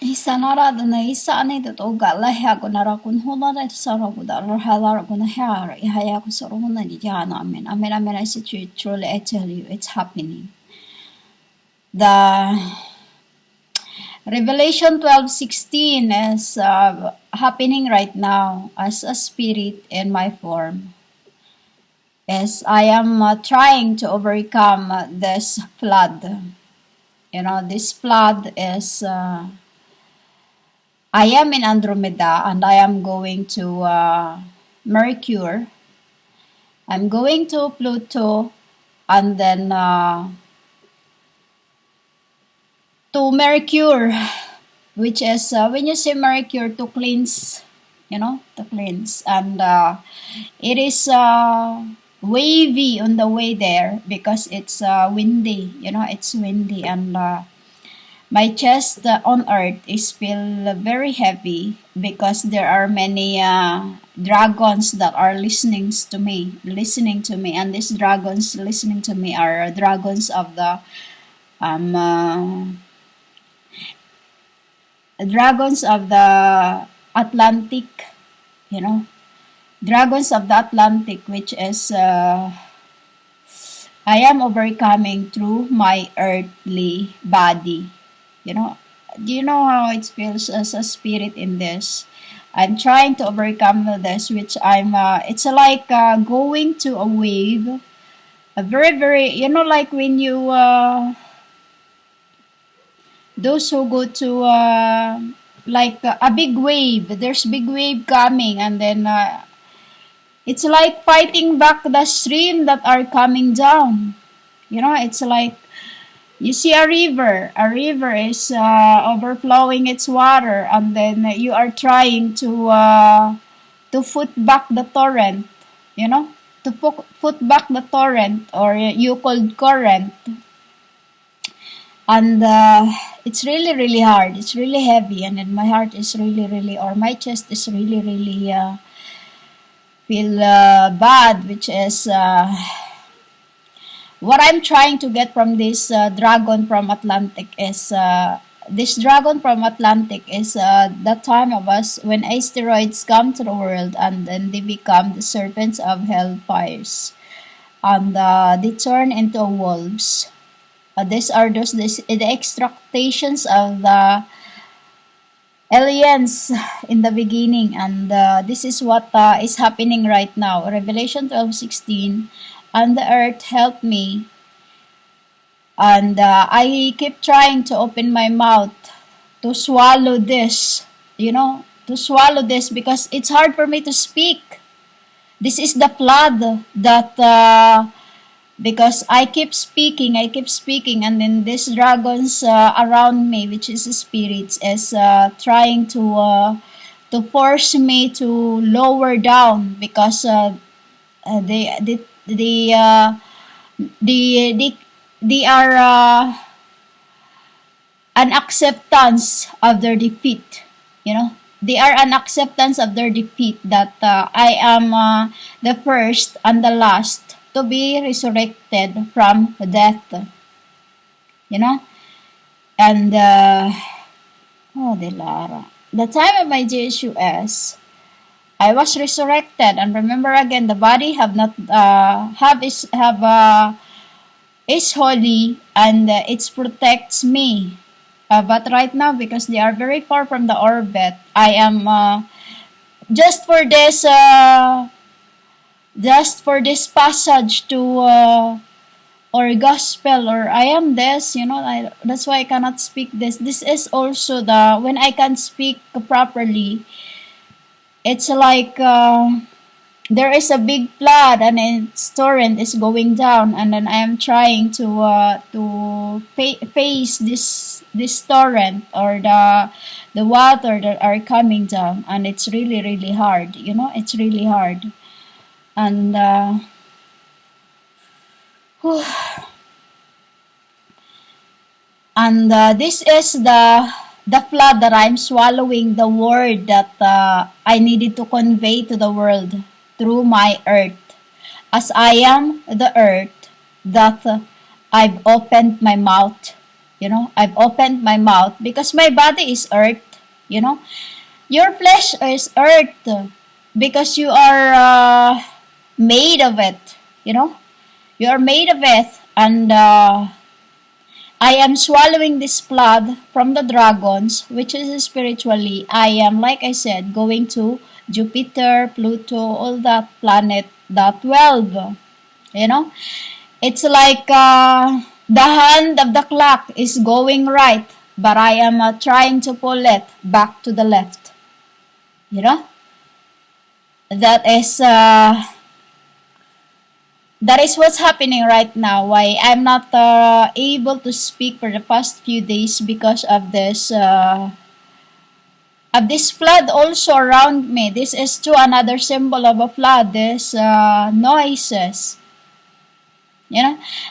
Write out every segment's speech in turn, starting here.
Isanarada isa ani to gala ha ko nara kun hola na sara ko da halar ko na ha ihaya ko soro na di jana amen I say to you, truly I tell you it's happening. The Revelation 12:16 is happening right now as a spirit in my form, as I am trying to overcome this flood. You know, this flood is I am in Andromeda and I am going to Mercury. I'm going to Pluto and then to Mercury, which is when you say Mercury, to cleanse, you know, to cleanse. And it is wavy on the way there because it's windy, you know, it's windy. And my chest on earth is feel very heavy because there are many dragons that are listening to me, and these dragons listening to me are dragons of the Atlantic, you know, dragons of the Atlantic, which is I am overcoming through my earthly body. You know, do you know how it feels as a spirit in this? I'm trying to overcome this, which it's like going to a wave, a very, you know, like when you, those who go to, like a big wave, there's big wave coming, and then it's like fighting back the stream that are coming down. You know, it's like, you see a river is overflowing its water, and then you are trying to foot back the torrent, you know, to foot back the torrent, or you called current. And it's really hard, it's really heavy, and then my heart is really, or my chest is really feel bad, which is what I'm trying to get from this dragon from Atlantic is this dragon from Atlantic is the time of us when asteroids come to the world, and then they become the serpents of hellfires, and they turn into wolves. These are the extractations of the aliens in the beginning, and this is what is happening right now. Revelation 12:16. And the earth helped me, and I keep trying to open my mouth to swallow this, you know, to swallow this, because it's hard for me to speak. This is the flood that because I keep speaking, and then these dragons around me, which is spirits, is trying to force me to lower down, because they are an acceptance of their defeat, you know, they are an acceptance of their defeat, that I am the first and the last to be resurrected from death, you know. And oh Delara, the time of my JSUS, I was resurrected, and remember again, the body have not is holy, and it protects me. But right now, because they are very far from the orbit, I am just for this passage to or gospel, or I am this, you know. That's why I cannot speak this. This is also the when I can speak properly. It's like there is a big flood, and its torrent is going down, and then I am trying to face this torrent, or the water that are coming down, and it's really hard, you know. It's really hard. And and this is the flood that I'm swallowing, the word that I needed to convey to the world through my earth. As I am the earth, that I've opened my mouth I've opened my mouth because my body is earth, you know. Your flesh is earth because you are made of it, you know. You are made of it, and I am swallowing this flood from the dragons, which is spiritually. I am, like I said, going to Jupiter, Pluto, all that planet, that 12. You know, it's like the hand of the clock is going right, but I am trying to pull it back to the left. You know, that is that is what's happening right now. Why I'm not able to speak for the past few days because of this flood also around me. This is too another symbol of a flood. This noises,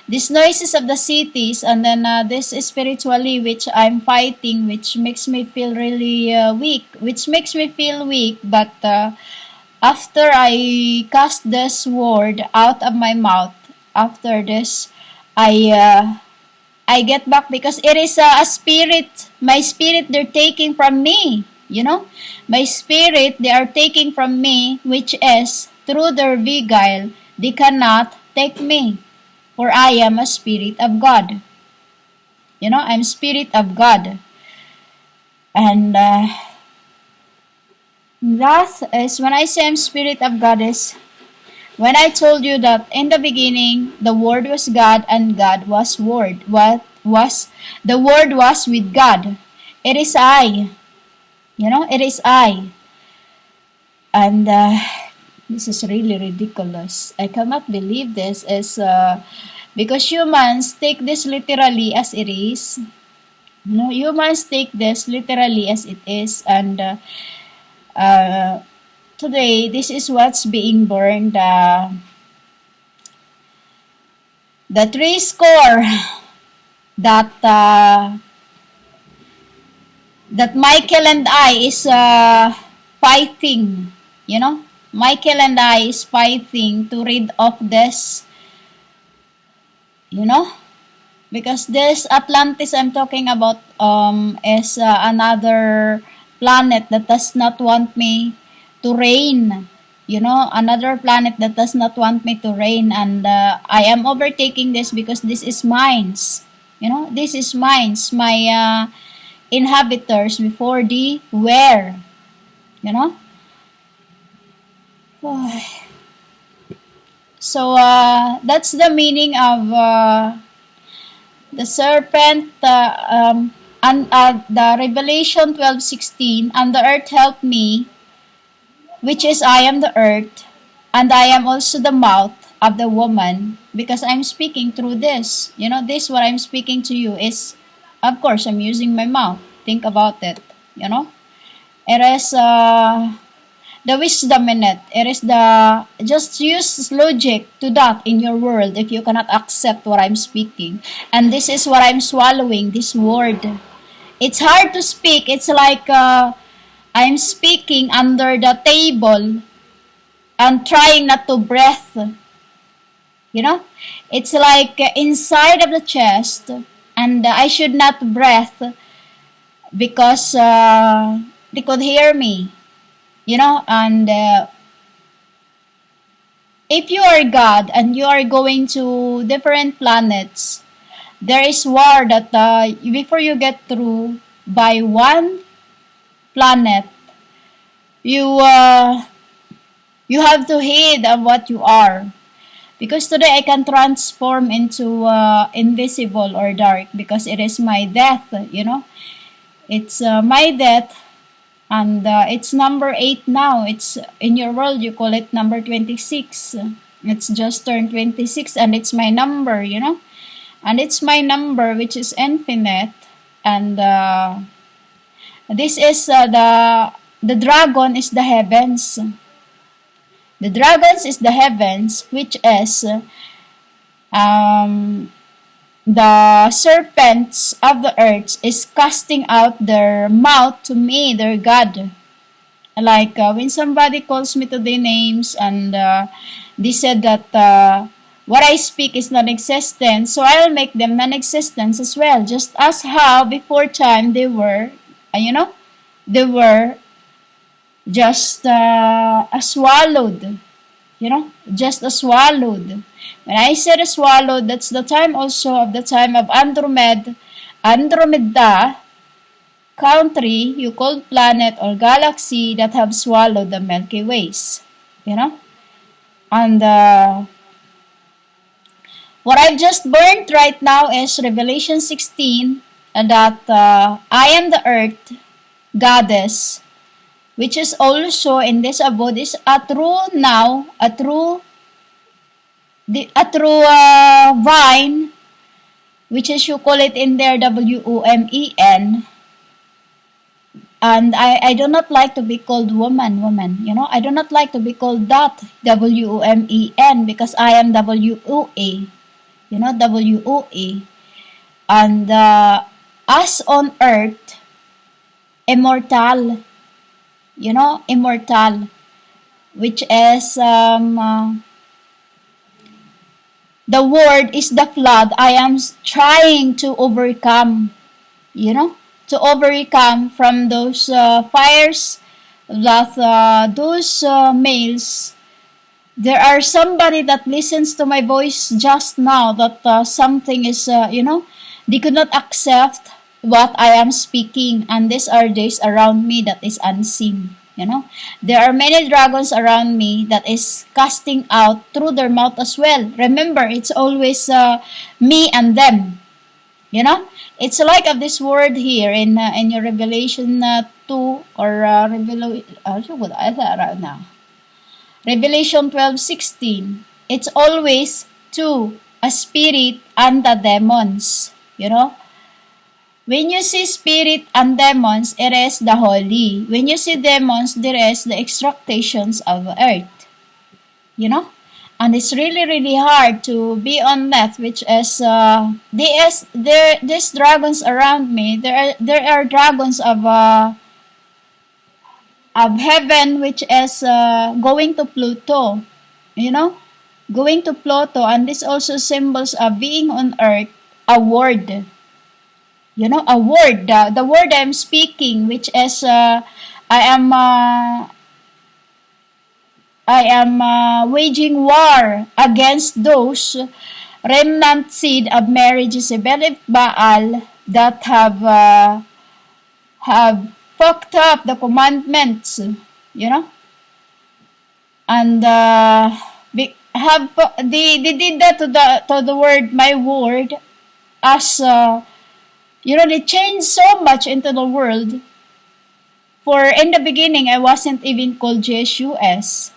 these noises of the cities, and then this is spiritually which I'm fighting, which makes me feel really weak, but after I cast this word out of my mouth, after this, I get back because it is a spirit, my spirit they're taking from me, my spirit they are taking from me, which is through their beguile, they cannot take me, for I am a spirit of God. I'm spirit of God. And that is when I say I'm spirit of God is when I told you that in the beginning the Word was God and God was Word. What was the Word was with God? It is I. It is I. And this is really ridiculous. I cannot believe this is because humans take this literally as it is. Humans take this literally as it is, and today this is what's being burned. The three score that that Michael and I is fighting. Michael and I is fighting to rid of this. Because this Atlantis I'm talking about is another planet that does not want me to reign. Another planet that does not want me to reign, and I am overtaking this because this is mines. This is mines. My inhabitants before the were. So that's the meaning of the serpent and the Revelation 12:16, and the earth helped me, which is I am the earth, and I am also the mouth of the woman, because I'm speaking through this. This what I'm speaking to you is, of course, I'm using my mouth. Think about it. It is the wisdom in it. It is the, just use logic to that in your world if you cannot accept what I'm speaking. And this is what I'm swallowing, this word. It's hard to speak. It's like I'm speaking under the table and trying not to breathe. It's like inside of the chest, and I should not breathe because they could hear me. And if you are God and you are going to different planets, there is war that before you get through by one planet, you have to heed of what you are. Because today I can transform into invisible or dark because it is my death, It's my death. And it's number 8 now. It's in your world, you call it number 26. It's just turned 26, and it's my number, And it's my number, which is infinite. And this is the dragon is the heavens. The dragons is the heavens, which is the serpents of the earth is casting out their mouth to me, their God. Like when somebody calls me to their names, and they said that what I speak is non-existent, so I'll make them non-existent as well. Just as how before time they were, they were just swallowed, just swallowed. When I said swallowed, that's the time also of the time of Andromeda country, you called planet or galaxy that have swallowed the Milky Ways, And what I've just burnt right now is Revelation 16, that I am the earth goddess, which is also in this abode is a true vine, which is you call it in there WOMEN. And I do not like to be called woman. I do not like to be called that WOMEN because I am WOA. WOA. And us on earth, immortal, immortal, which is the word is the flood I am trying to overcome, to overcome from those fires that those males. There are somebody that listens to my voice just now that something is, they could not accept what I am speaking, and these are days around me that is unseen. There are many dragons around me that is casting out through their mouth as well. Remember, it's always me and them. It's like of this word here in your Revelation 2 or Revelation 12:16. It's always two, a spirit and the demons. When you see spirit and demons, it is the holy. When you see demons, there is the extractations of earth. And it's really, really hard to be on that, which is these dragons around me. There are dragons of heaven, which is going to Pluto. Going to Pluto, and this also symbols of being on earth, a word. A word, the word I'm speaking, which is I am waging war against those remnant seed of Mary Jezebel of Baal that have fucked up the commandments, and they did that to the word, my word, as they changed so much into the world. For in the beginning, I wasn't even called JSUS,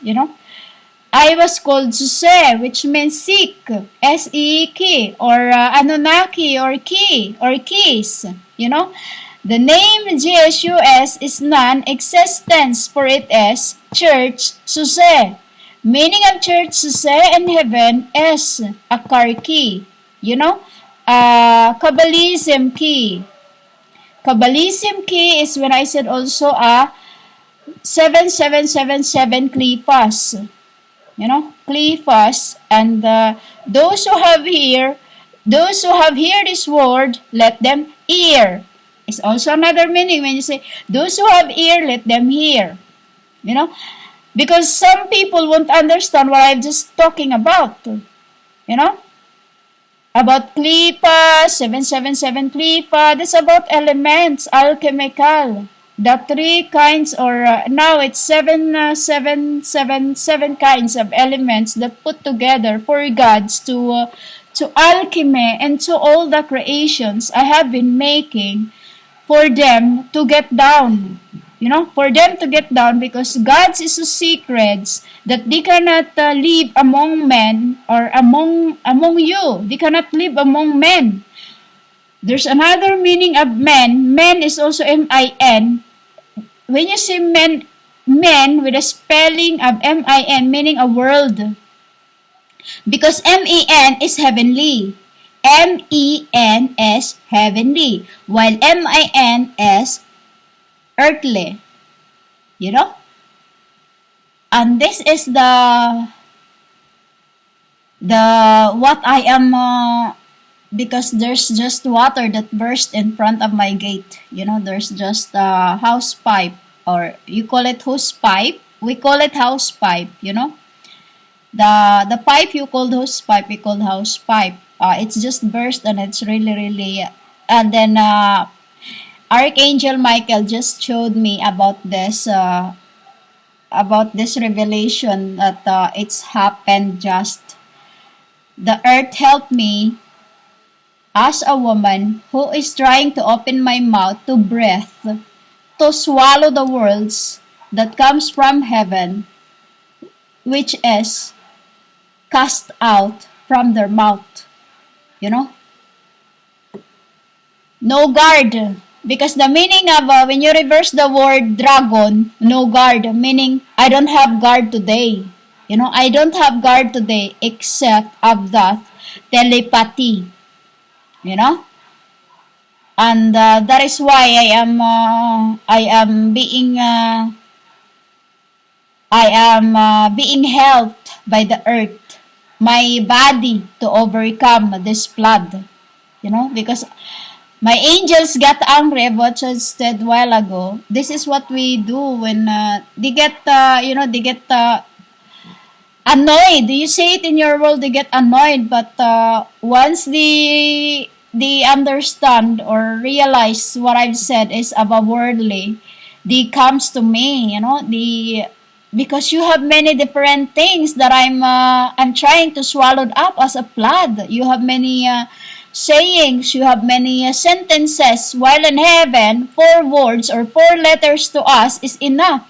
I was called Suse, which means seek, S-E-E-K, or Anunnaki, or key, or keys, The name JSUS is non-existence, for it is Church Suse. Meaning of Church Suse in heaven is a car key, Kabbalism key. Kabbalism key is when I said also 7777 Cleophas. Cleophas. And those who have heard this word, let them hear. It's also another meaning when you say, those who have ear, let them hear. Because some people won't understand what I'm just talking about. About Cleophas, 777 Cleophas, that's about elements, alchemical. The three kinds, or now it's seven kinds of elements that put together for gods to alchemy and to all the creations I have been making for them to get down. For them to get down, because God's is a secrets that they cannot live among men or among you. They cannot live among men. There's another meaning of men. Men is also M-I-N. When you say men with a spelling of M-I-N, meaning a world. Because M-E-N is heavenly. M-E-N is heavenly. While M-I-N is earthly. And this is the The what I am because there's just water that burst in front of my gate. There's just a house pipe, or you call it hose pipe. We call it house pipe. The pipe you called hose pipe, we called house pipe. It's just burst, and it's really really. And then Archangel Michael just showed me about this revelation that it's happened just. The earth helped me as a woman who is trying to open my mouth to breathe, to swallow the words that comes from heaven, which is cast out from their mouth. You know? No guard. Because the meaning of, when you reverse the word dragon, no guard, meaning I don't have guard today. I don't have guard today except of that telepathy. You know? And that is why I am being helped by the earth, my body, to overcome this flood. Because my angels got angry about what I said a while ago. This is what we do when they get annoyed. You say it in your world, they get annoyed, but once they understand or realize what I've said is above worldly, they comes to me. Because you have many different things that I'm trying to swallow up as a flood. You have many sayings, you have many sentences, while in heaven, 4 words or 4 letters to us is enough.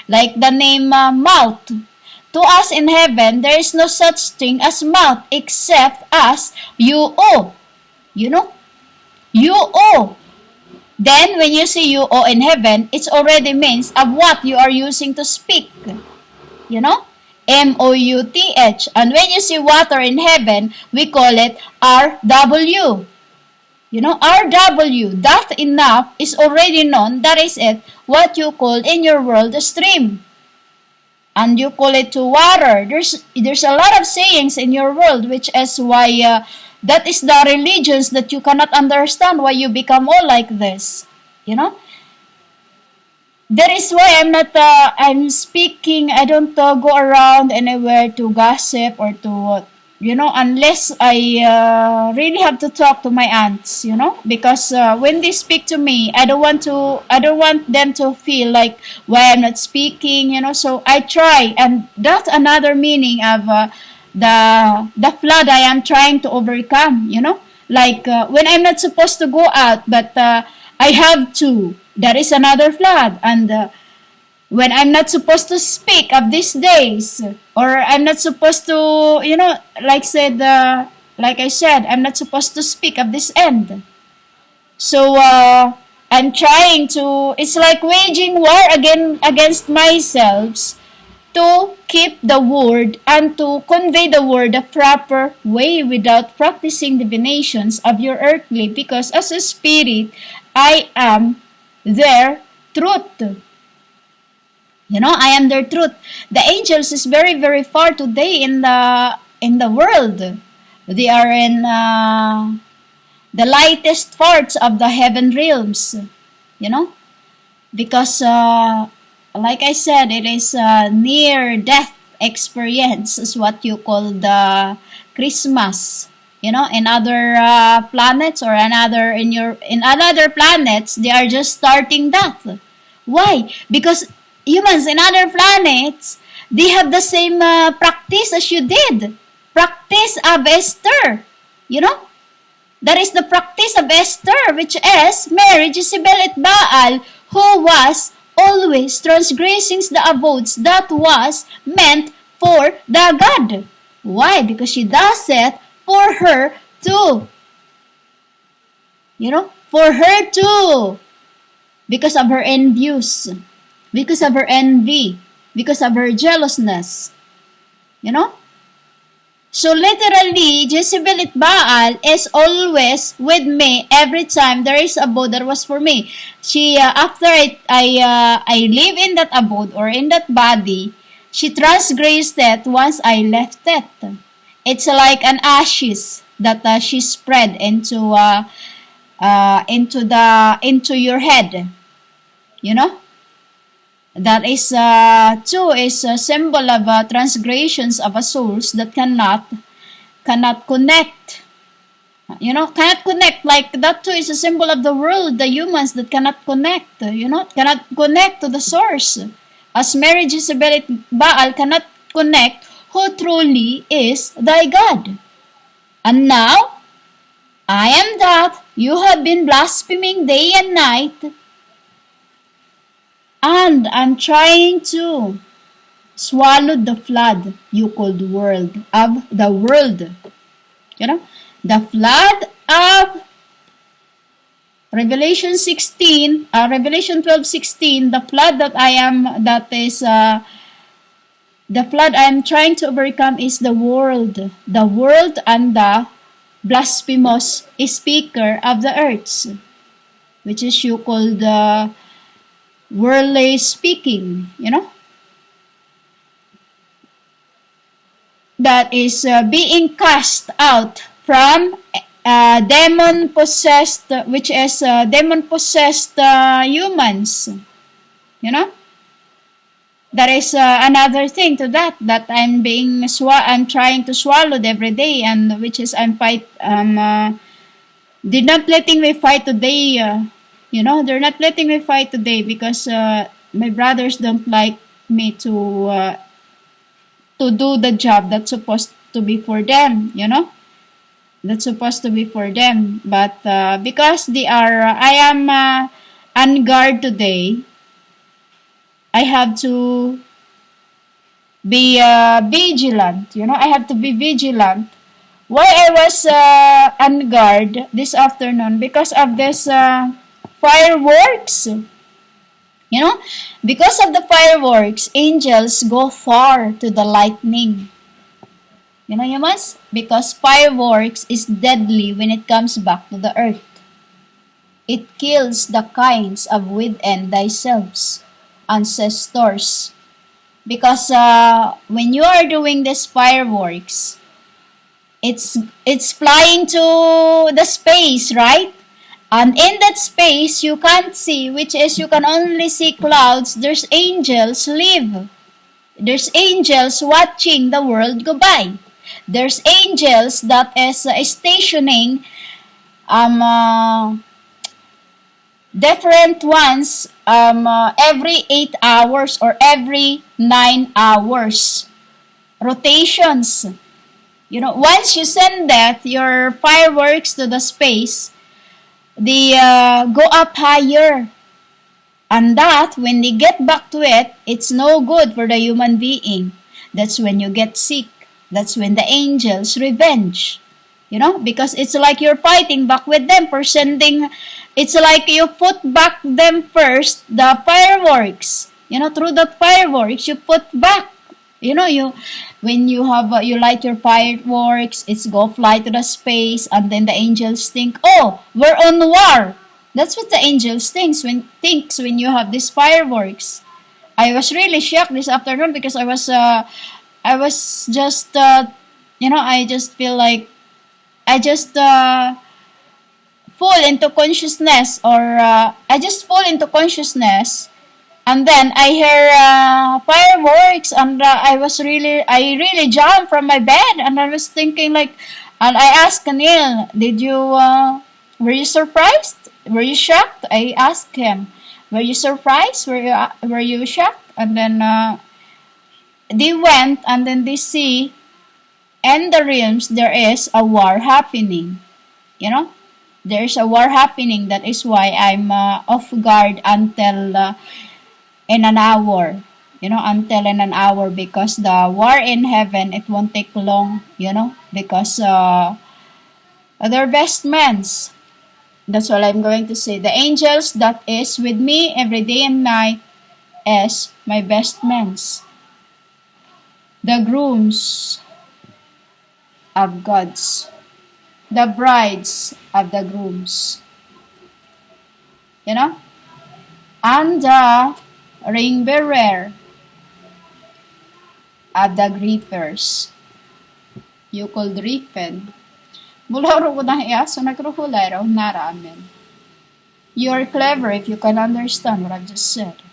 Like the name mouth. To us in heaven, there is no such thing as mouth except as UO. UO. Then, when you see UO in heaven, it already means of what you are using to speak. MOUTH. And when you see water in heaven, we call it RW. RW, that enough is already known. That is it, what you call in your world a stream. And you call it to water. There's a lot of sayings in your world, which is why that is the religions that you cannot understand why you become all like this. That is why I'm speaking. I don't go around anywhere to gossip or to, unless I really have to talk to my aunts, because when they speak to me, I don't want them to feel like why I'm not speaking, so I try. And that's another meaning of the flood I am trying to overcome, like when I'm not supposed to go out, but I have to. That is another flood. And when I'm not supposed to speak of these days, or I'm not supposed to, like I said, I'm not supposed to speak of this end. So I'm trying to. It's like waging war against myself to keep the word and to convey the word the proper way without practicing divinations of your earthly, because as a spirit, I am their truth. I am their truth. The angels is very, very far today in the world. They are in the lightest parts of the heaven realms. Because like I said, it is near death experience is what you call the Christmas. In other planets or in other planets, they are just starting that. Why? Because humans in other planets, they have the same practice as you did. Practice of Esther. That is the practice of Esther, which is Mary Jezebel Baal, who was always transgressing the abodes that was meant for the God. Why? Because she does it for her too. For her too. Because of her envious. Because of her envy. Because of her jealousness. So literally, Jezebel Baal is always with me every time there is abode that was for me. She, after I live in that abode or in that body, she transgressed it once I left it. It's like an ashes that she spread into your head. You know, that is too is a symbol of transgressions of a souls that cannot connect. Cannot connect. Like that too is a symbol of the world, the humans that cannot connect. Cannot connect to the source. As Mary Jezebel Baal cannot connect who truly is thy God. And now, I am that you have been blaspheming day and night, and I'm trying to swallow the flood you called world of the world. The flood of Revelation 16, Revelation 12:16, the flood the flood I am trying to overcome is the world and the blasphemous speaker of the earth, which is you called worldly speaking, that is being cast out from demon possessed, which is demon possessed humans. That is another thing to that I'm trying to swallow every day, and which is did not letting me fight today. They're not letting me fight today because my brothers don't like me to do the job that's supposed to be for them. That's supposed to be for them, but because I am on guard today, I have to be vigilant. I have to be vigilant. Why I was on guard this afternoon? Because of this fireworks. Because of the fireworks, angels go far to the lightning. Humans? Because fireworks is deadly when it comes back to the earth. It kills the kinds of within thyself, ancestors. Because when you are doing this fireworks, it's flying to the space, right? And in that space, you can't see, which is you can only see clouds. There's angels live. There's angels watching the world go by. There's angels that is stationing different ones every 8 hours or every 9 hours. Rotations. Once you send your fireworks to the space, they go up higher. And that, when they get back to it, it's no good for the human being. That's when you get sick. That's when the angels revenge. Because it's like you're fighting back with them for sending. It's like you put back them first, the fireworks. Through the fireworks, you put back. When you light your fireworks, it's go fly to the space, and then the angels think, oh, we're on war. That's what the angels thinks when you have these fireworks. I was really shocked this afternoon because I was just I just feel like I just fall into consciousness, or I just fall into consciousness. And then I hear fireworks, and I really jumped from my bed, and I was thinking and I asked Neil, were you surprised? Were you shocked? I asked him, were you surprised? Were you shocked? And then they went, and then they see, in the realms there is a war happening. There's a war happening. That is why I'm off guard until in an hour, until in an hour, because the war in heaven, it won't take long, because they're best friends. That's all I'm going to say. The angels that is with me every day and night is my best friends. The grooms of gods. The brides of the grooms. And the ring bearer of the grievers. you could repent. Bulaw ro ko na iya, so nagruhulay raw nara amen. You are clever if you can understand what I've just said.